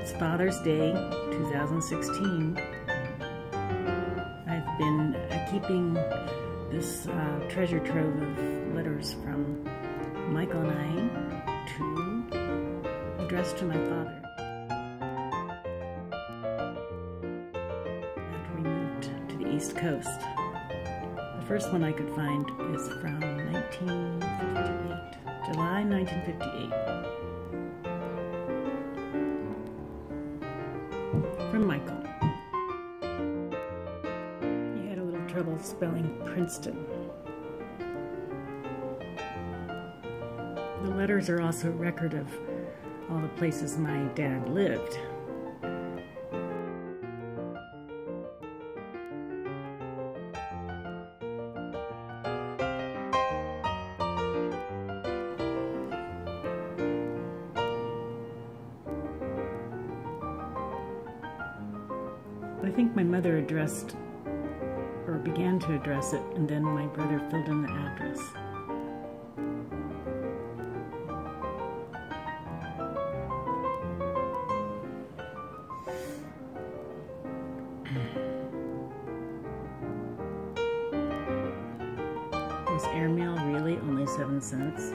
It's Father's Day 2016. I've been keeping this treasure trove of letters from Michael and I to address to my father after we moved to the East Coast. The first one I could find is from 1958, July 1958. From Michael. He had a little trouble spelling Princeton. The letters are also a record of all the places my dad lived. I think my mother addressed, or began to address it, and then my brother filled in the address. Was airmail really only 7 cents?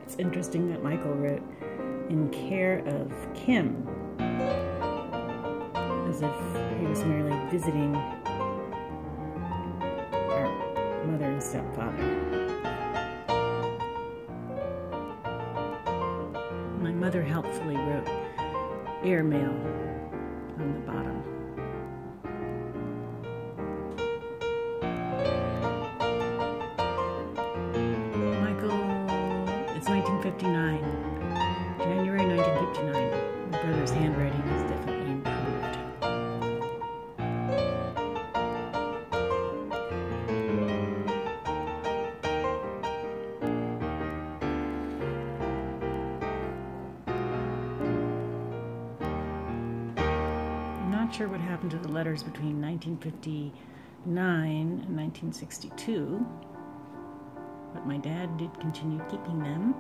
It's interesting that Michael wrote, "in care of Kim," as if he was merely visiting our mother and stepfather. My mother helpfully wrote airmail on the bottom. It's 1959, January 1959. My brother's handwriting is definitely improved. I'm not sure what happened to the letters between 1959 and 1962. But my dad did continue keeping them.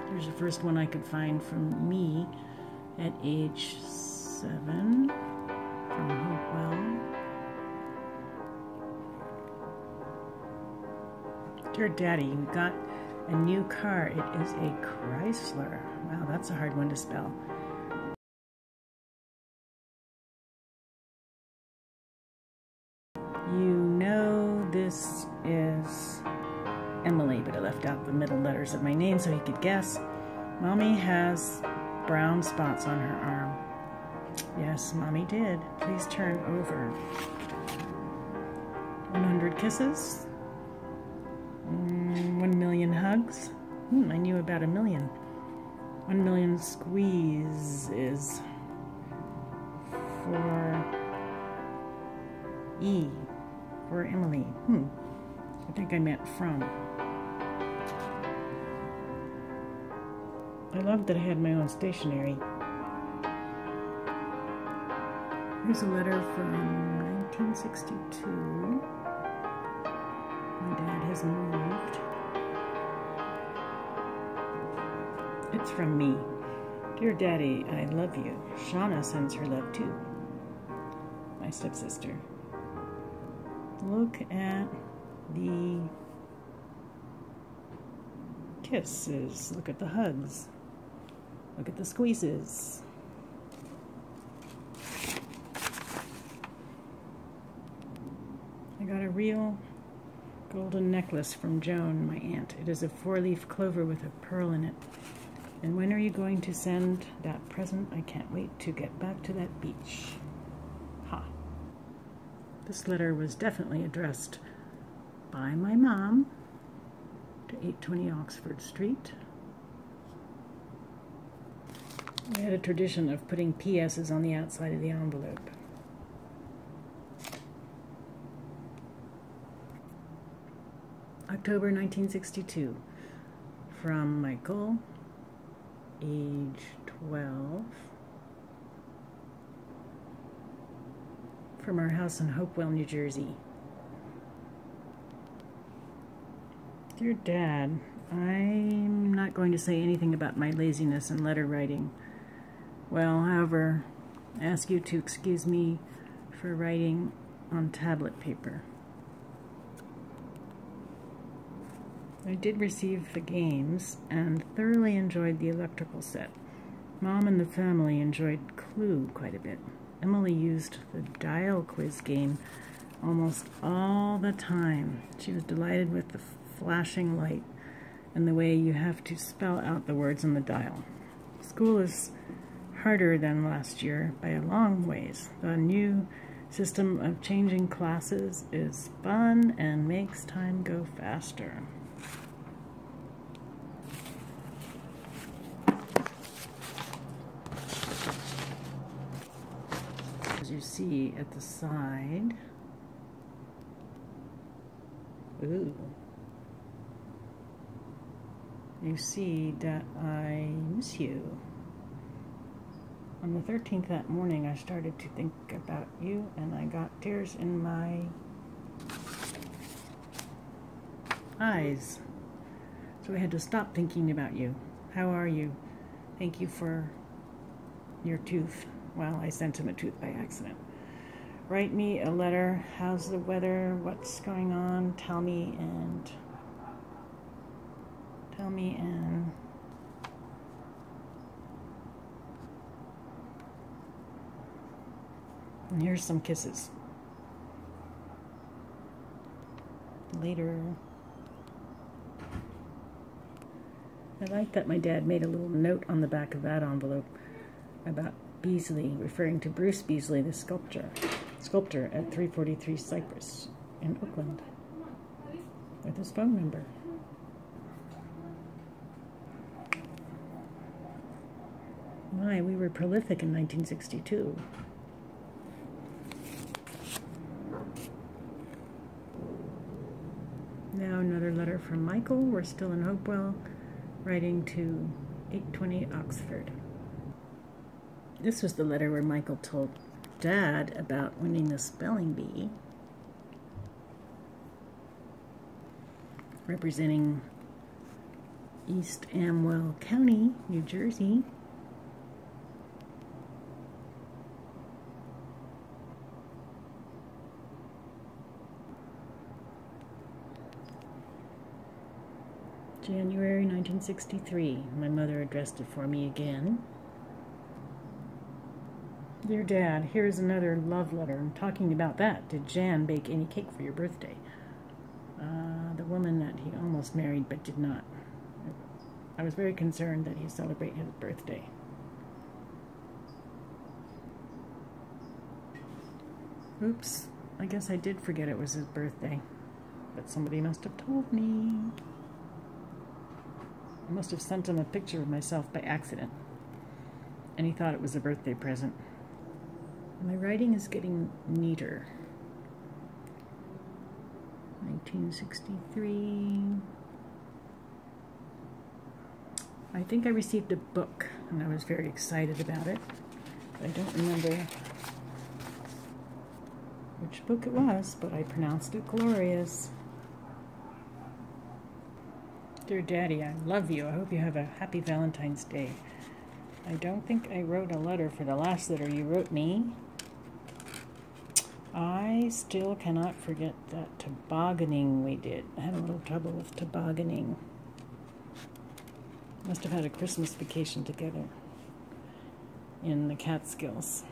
There's the first one I could find from me at age 7 from Hopewell. Dear Daddy, we got a new car. It is a Chrysler. Wow, that's a hard one to spell. You know this is Emily, but I left out the middle letters of my name so he could guess. Mommy has brown spots on her arm. Yes, Mommy did. Please turn over. 100 kisses. 1 million hugs. I knew about 1 million. 1 million squeezes. For E. For Emily. I think I meant from. I loved that I had my own stationery. Here's a letter from 1962. My dad has moved. It's from me. Dear Daddy, I love you. Shauna sends her love too. My stepsister. Look at the kisses. Look at the hugs. Look at the squeezes. I got a real golden necklace from Joan, my aunt. It is a 4-leaf clover with a pearl in it. And when are you going to send that present? I can't wait to get back to that beach. Ha. This letter was definitely addressed by my mom to 820 Oxford Street. We had a tradition of putting PS's on the outside of the envelope. October 1962, from Michael, age 12, from our house in Hopewell, New Jersey. Dear Dad, I'm not going to say anything about my laziness in letter writing. Well, however, I ask you to excuse me for writing on tablet paper. I did receive the games and thoroughly enjoyed the electrical set. Mom and the family enjoyed Clue quite a bit. Emily used the dial quiz game almost all the time. She was delighted with the flashing light and the way you have to spell out the words on the dial. School is harder than last year by a long ways. The new system of changing classes is fun and makes time go faster. As you see at the side, ooh, you see that I miss you. On the 13th that morning, I started to think about you, and I got tears in my eyes. So I had to stop thinking about you. How are you? Thank you for your tooth. Well, I sent him a tooth by accident. Write me a letter. How's the weather? What's going on? Tell me and... And here's some kisses. Later. I like that my dad made a little note on the back of that envelope about Beasley, referring to Bruce Beasley, the sculptor at 343 Cypress in Oakland, with his phone number. My, we were prolific in 1962. Now another letter from Michael. We're still in Hopewell, writing to 820 Oxford. This was the letter where Michael told Dad about winning the spelling bee, representing East Amwell County, New Jersey. January 1963. My mother addressed it for me again. Dear Dad, here's another love letter. I'm talking about that. Did Jan bake any cake for your birthday? The woman that he almost married but did not. I was very concerned that he celebrate his birthday. Oops, I guess I did forget it was his birthday, but somebody must have told me. I must have sent him a picture of myself by accident, and he thought it was a birthday present. My writing is getting neater. 1963. I think I received a book, and I was very excited about it. I don't remember which book it was, but I pronounced it glorious. Dear Daddy, I love you. I hope you have a happy Valentine's Day. I don't think I wrote a letter for the last letter you wrote me. I still cannot forget that tobogganing we did. I had a little trouble with tobogganing. Must have had a Christmas vacation together in the Catskills.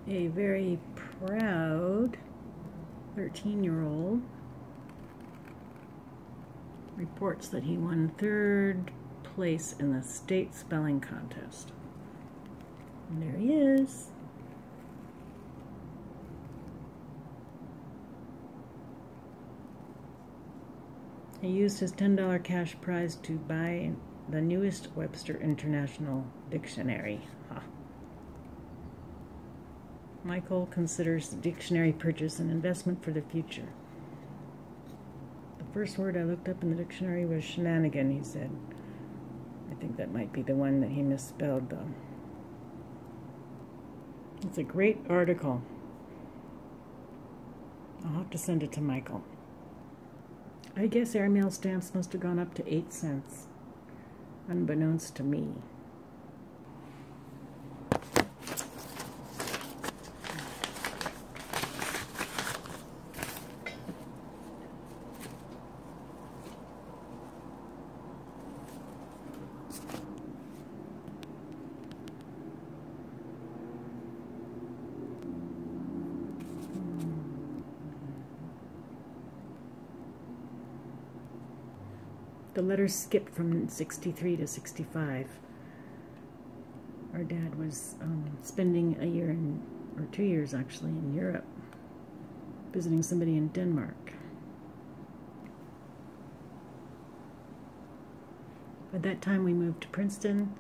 A very proud 13-year-old reports that he won 3rd place in the state spelling contest. And there he is. He used his $10 cash prize to buy the newest Webster International Dictionary. Huh. Michael considers the dictionary purchase an investment for the future. The first word I looked up in the dictionary was shenanigan, he said. I think that might be the one that he misspelled, though. It's a great article. I'll have to send it to Michael. I guess airmail stamps must have gone up to 8 cents, unbeknownst to me. The letters skipped from 63 to 65. Our dad was spending a year or 2 years actually in Europe, visiting somebody in Denmark. At that time we moved to Princeton,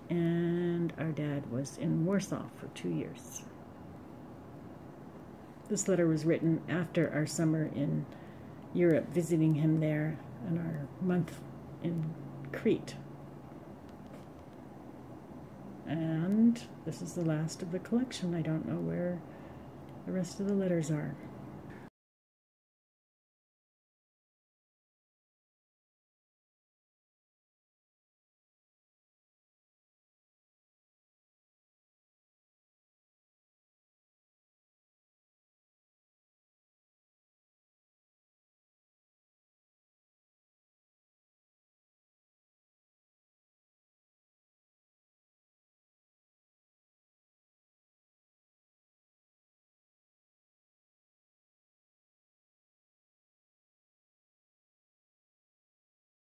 and our dad was in Warsaw for 2 years. This letter was written after our summer in Europe, visiting him there, and our month in Crete. And this is the last of the collection. I don't know where the rest of the letters are.